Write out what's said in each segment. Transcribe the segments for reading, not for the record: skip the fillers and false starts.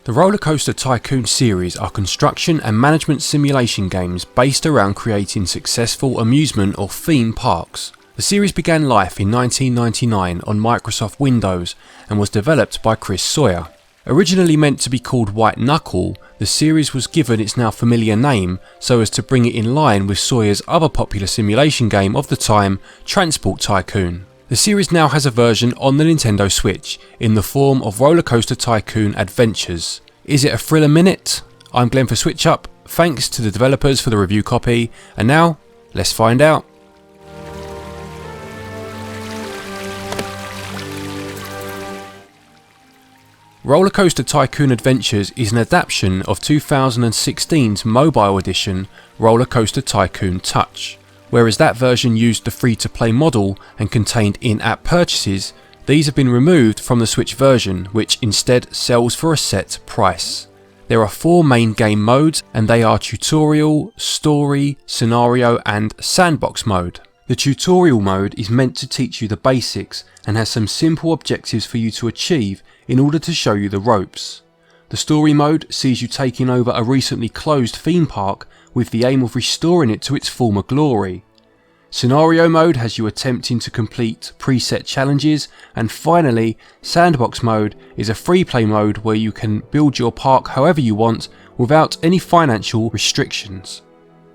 The RollerCoaster Tycoon series are construction and management simulation games based around creating successful amusement or theme parks. The series began life in 1999 on Microsoft Windows and was developed by Chris Sawyer. Originally meant to be called White Knuckle, the series was given its now familiar name so as to bring it in line with Sawyer's other popular simulation game of the time, Transport Tycoon. The series now has a version on the Nintendo Switch in the form of RollerCoaster Tycoon Adventures. Is it a thriller minute? I'm Glenn for Switchup, thanks to the developers for the review copy, and now, let's find out. RollerCoaster Tycoon Adventures is an adaptation of 2016's mobile edition RollerCoaster Tycoon Touch. Whereas that version used the free-to-play model and contained in-app purchases, these have been removed from the Switch version, which instead sells for a set price. There are 4 main game modes, and they are Tutorial, Story, Scenario and Sandbox mode. The Tutorial mode is meant to teach you the basics and has some simple objectives for you to achieve in order to show you the ropes. The Story mode sees you taking over a recently closed theme park with the aim of restoring it to its former glory. Scenario mode has you attempting to complete preset challenges, and finally, Sandbox mode is a free play mode where you can build your park however you want without any financial restrictions.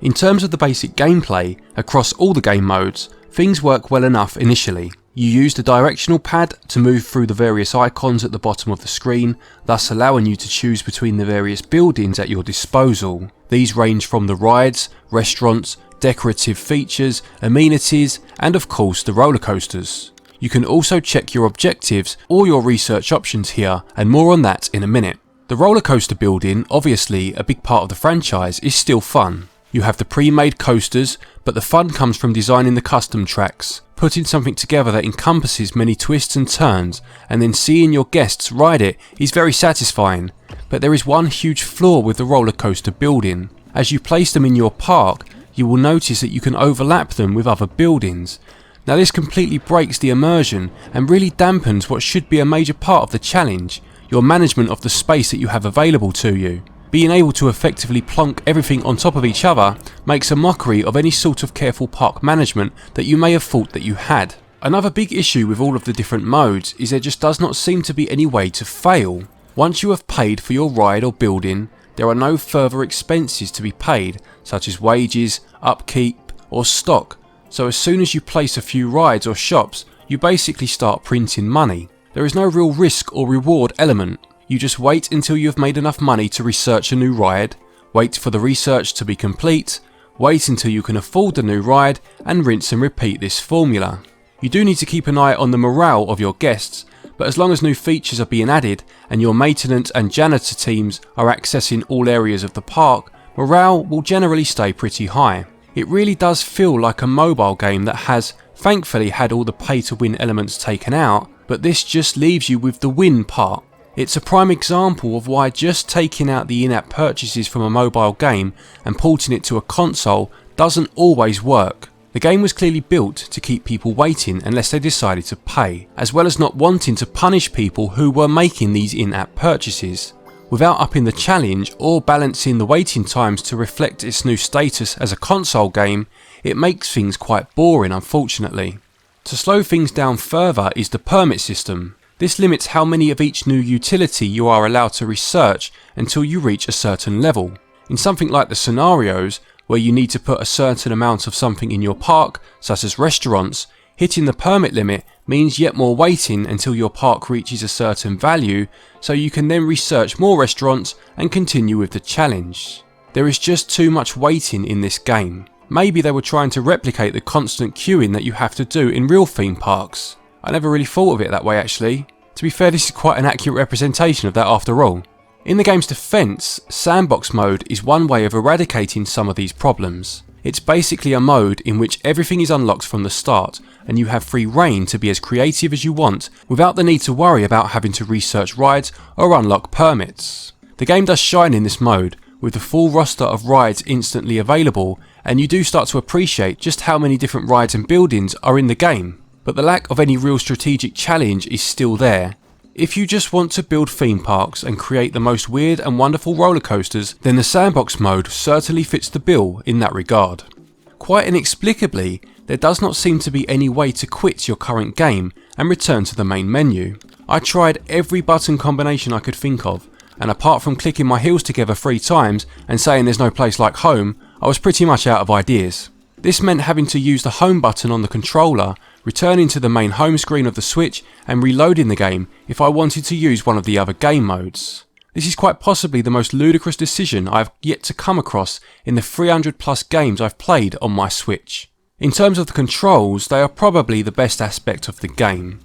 In terms of the basic gameplay, across all the game modes, things work well enough initially. You use the directional pad to move through the various icons at the bottom of the screen, thus allowing you to choose between the various buildings at your disposal. These range from the rides, restaurants, decorative features, amenities, and of course the roller coasters. You can also check your objectives or your research options here, and more on that in a minute. The roller coaster building, obviously a big part of the franchise, is still fun. You have the pre-made coasters, but the fun comes from designing the custom tracks, putting something together that encompasses many twists and turns, and then seeing your guests ride it is very satisfying. But there is one huge flaw with the roller coaster building. As you place them in your park, you will notice that you can overlap them with other buildings. Now this completely breaks the immersion and really dampens what should be a major part of the challenge, your management of the space that you have available to you. Being able to effectively plonk everything on top of each other makes a mockery of any sort of careful park management that you may have thought that you had. Another big issue with all of the different modes is there just does not seem to be any way to fail. Once you have paid for your ride or building, there are no further expenses to be paid, such as wages, upkeep or stock, so as soon as you place a few rides or shops, you basically start printing money. There is no real risk or reward element. You just wait until you have made enough money to research a new ride, wait for the research to be complete, wait until you can afford the new ride, and rinse and repeat this formula. You do need to keep an eye on the morale of your guests, but as long as new features are being added and your maintenance and janitor teams are accessing all areas of the park, morale will generally stay pretty high. It really does feel like a mobile game that has, thankfully, had all the pay-to-win elements taken out, but this just leaves you with the win part. It's a prime example of why just taking out the in-app purchases from a mobile game and porting it to a console doesn't always work. The game was clearly built to keep people waiting unless they decided to pay, as well as not wanting to punish people who were making these in-app purchases. Without upping the challenge or balancing the waiting times to reflect its new status as a console game, it makes things quite boring, unfortunately. To slow things down further is the permit system. This limits how many of each new utility you are allowed to research until you reach a certain level. In something like the scenarios, where you need to put a certain amount of something in your park, such as restaurants, hitting the permit limit means yet more waiting until your park reaches a certain value, so you can then research more restaurants and continue with the challenge. There is just too much waiting in this game. Maybe they were trying to replicate the constant queuing that you have to do in real theme parks. I never really thought of it that way actually. To be fair, this is quite an accurate representation of that after all. In the game's defense, Sandbox mode is one way of eradicating some of these problems. It's basically a mode in which everything is unlocked from the start and you have free reign to be as creative as you want without the need to worry about having to research rides or unlock permits. The game does shine in this mode, with the full roster of rides instantly available, and you do start to appreciate just how many different rides and buildings are in the game. But the lack of any real strategic challenge is still there. If you just want to build theme parks and create the most weird and wonderful roller coasters, then the Sandbox mode certainly fits the bill in that regard. Quite inexplicably, there does not seem to be any way to quit your current game and return to the main menu. I tried every button combination I could think of, and apart from clicking my heels together 3 times and saying there's no place like home, I was pretty much out of ideas. This meant having to use the home button on the controller, returning to the main home screen of the Switch and reloading the game if I wanted to use one of the other game modes. This is quite possibly the most ludicrous decision I have yet to come across in the 300 plus games I've played on my Switch. In terms of the controls, they are probably the best aspect of the game.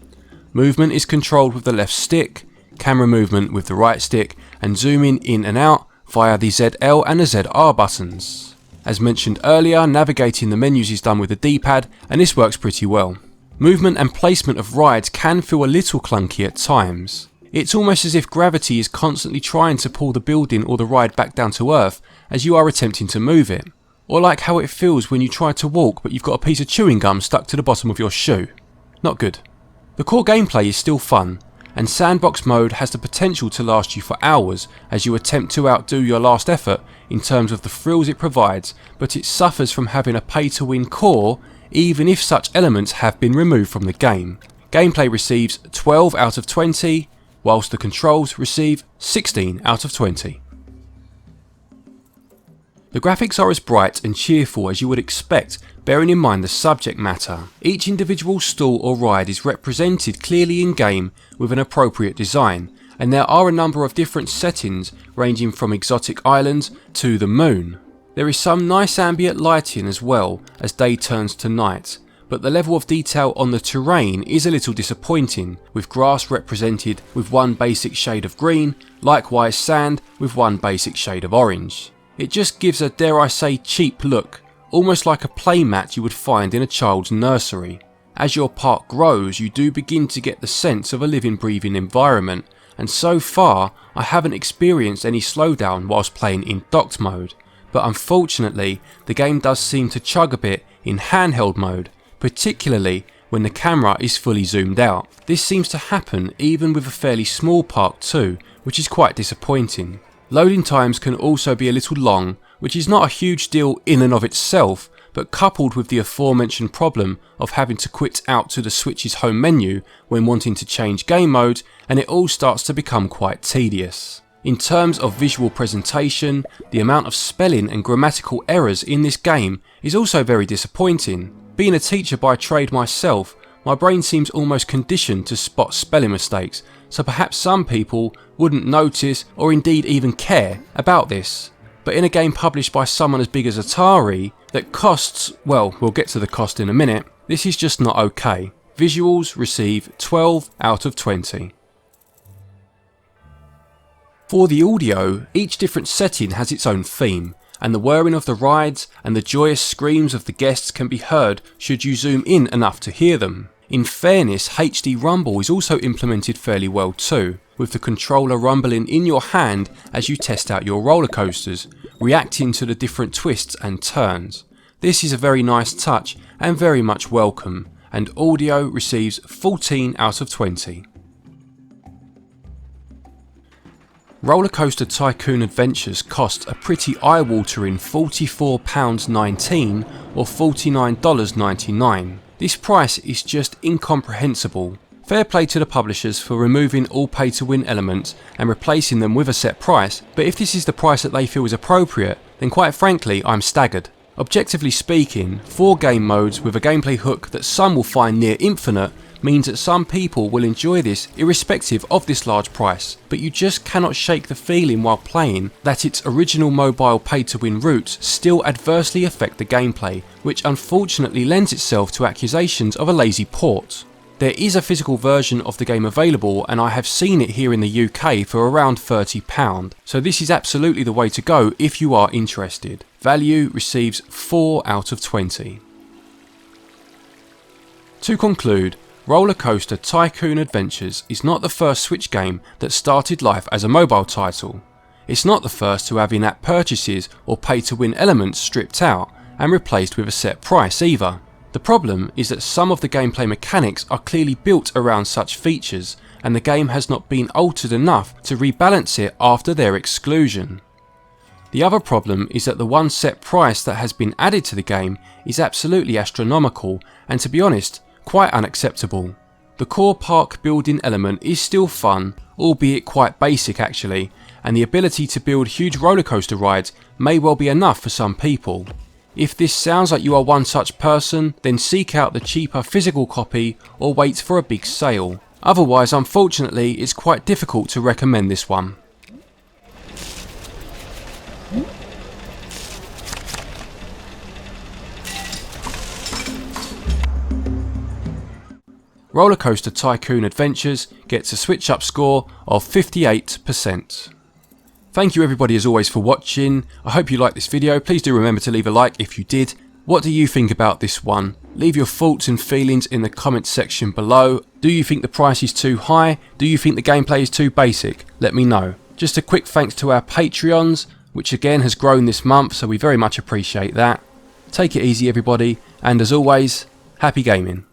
Movement is controlled with the left stick, camera movement with the right stick, and zooming in and out via the ZL and the ZR buttons. As mentioned earlier, navigating the menus is done with the D-pad, and this works pretty well. Movement and placement of rides can feel a little clunky at times. It's almost as if gravity is constantly trying to pull the building or the ride back down to earth as you are attempting to move it. Or like how it feels when you try to walk but you've got a piece of chewing gum stuck to the bottom of your shoe. Not good. The core gameplay is still fun, and Sandbox mode has the potential to last you for hours as you attempt to outdo your last effort in terms of the thrills it provides, but it suffers from having a pay-to-win core even if such elements have been removed from the game. Gameplay receives 12 out of 20, whilst the controls receive 16 out of 20. The graphics are as bright and cheerful as you would expect, bearing in mind the subject matter. Each individual stall or ride is represented clearly in game with an appropriate design, and there are a number of different settings ranging from exotic islands to the moon. There is some nice ambient lighting as well as day turns to night, but the level of detail on the terrain is a little disappointing, with grass represented with one basic shade of green, likewise sand with one basic shade of orange. It just gives a, dare I say, cheap look, almost like a playmat you would find in a child's nursery. As your park grows, you do begin to get the sense of a living, breathing environment, and so far I haven't experienced any slowdown whilst playing in docked mode, but unfortunately the game does seem to chug a bit in handheld mode, particularly when the camera is fully zoomed out. This seems to happen even with a fairly small park too, which is quite disappointing. Loading times can also be a little long, which is not a huge deal in and of itself, but coupled with the aforementioned problem of having to quit out to the Switch's home menu when wanting to change game modes, and it all starts to become quite tedious. In terms of visual presentation, the amount of spelling and grammatical errors in this game is also very disappointing. Being a teacher by trade myself, my brain seems almost conditioned to spot spelling mistakes, so perhaps some people wouldn't notice or indeed even care about this. But in a game published by someone as big as Atari that costs, well, we'll get to the cost in a minute, this is just not okay. Visuals receive 12 out of 20. For the audio, each different setting has its own theme, and the whirring of the rides and the joyous screams of the guests can be heard should you zoom in enough to hear them. In fairness, HD rumble is also implemented fairly well too, with the controller rumbling in your hand as you test out your roller coasters, reacting to the different twists and turns. This is a very nice touch and very much welcome, and audio receives 14 out of 20. RollerCoaster Tycoon Adventures costs a pretty eye-watering £44.19 or $49.99. This price is just incomprehensible. Fair play to the publishers for removing all pay-to-win elements and replacing them with a set price, but if this is the price that they feel is appropriate, then quite frankly I'm staggered. Objectively speaking, 4 game modes with a gameplay hook that some will find near infinite means that some people will enjoy this irrespective of this large price, but you just cannot shake the feeling while playing that its original mobile pay-to-win roots still adversely affect the gameplay, which unfortunately lends itself to accusations of a lazy port. There is a physical version of the game available, and I have seen it here in the UK for around £30, so this is absolutely the way to go if you are interested. Value receives 4 out of 20. To conclude, RollerCoaster Tycoon Adventures is not the first Switch game that started life as a mobile title. It's not the first to have in-app purchases or pay-to-win elements stripped out and replaced with a set price either. The problem is that some of the gameplay mechanics are clearly built around such features, and the game has not been altered enough to rebalance it after their exclusion. The other problem is that the one set price that has been added to the game is absolutely astronomical and, to be honest, quite unacceptable. The core park building element is still fun, albeit quite basic actually, and the ability to build huge roller coaster rides may well be enough for some people. If this sounds like you are one such person, then seek out the cheaper physical copy or wait for a big sale. Otherwise, unfortunately, it's quite difficult to recommend this one. RollerCoaster Tycoon Adventures gets a Switchup score of 58%. Thank you everybody as always for watching. I hope you liked this video. Please do remember to leave a like if you did. What do you think about this one? Leave your thoughts and feelings in the comments section below. Do you think the price is too high? Do you think the gameplay is too basic? Let me know. Just a quick thanks to our Patreons, which again has grown this month, so we very much appreciate that. Take it easy everybody, and as always, happy gaming.